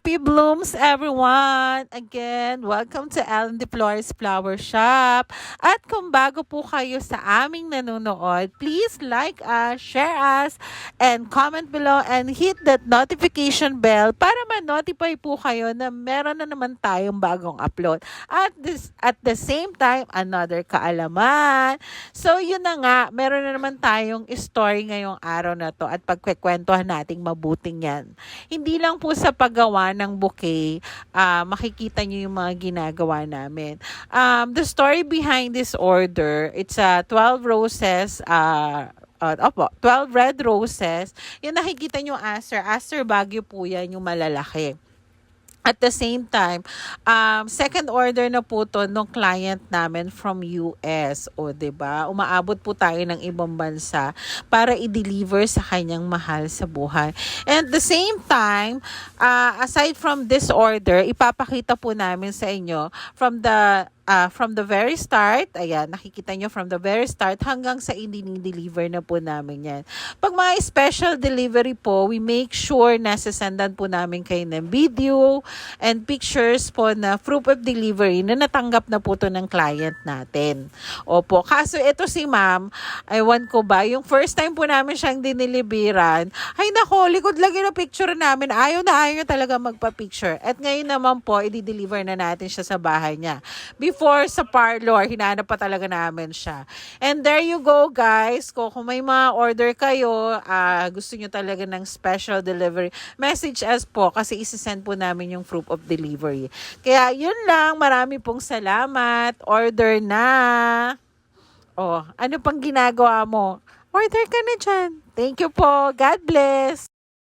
Happy blooms, everyone! Again, welcome to Ellen De Flores Flower Shop. At kung bago po kayo sa aming nanonood, please like us, share us, and comment below and hit that notification bell para ma-notify po kayo na meron na naman tayong bagong upload. At the same time, another kaalaman. So, yun na nga, meron na naman tayong story ngayong araw na to at pagkwekwentuhan nating mabuting yan. Hindi lang po sa paggawa ng bouquet, makikita nyo yung mga ginagawa namin. The story behind this order, it's 12 roses, 12 red roses. Yung nakikita nyo aster Baguio po yan, yung malalaki. At the same time, second order na po to nung client namin from US. O, diba? Umaabot po tayo ng ibang bansa para i-deliver sa kanyang mahal sa buhay. And at the same time, aside from this order, ipapakita po namin sa inyo from the very start, ayan, nakikita nyo from the very start hanggang sa i-deliver na po namin yan. Pag mga special delivery po, we make sure na sasandan po namin kayo ng video and pictures po na proof of delivery na natanggap na po to ng client natin. Opo, kaso ito si ma'am, ewan ko ba, yung first time po namin siyang diniliberan, ay nako, likod lagi na picture namin, ayaw na talaga magpa-picture. At ngayon naman po, i-deliver na natin siya sa bahay niya. Before sa parlor, hinahanap pa talaga namin siya. And there you go, guys. Kung may mga order kayo, gusto nyo talaga ng special delivery, message us po kasi isisend po namin yung proof of delivery. Kaya yun lang, marami pong salamat. Order na. Oh, ano pang ginagawa mo? Order ka na dyan. Thank you po. God bless.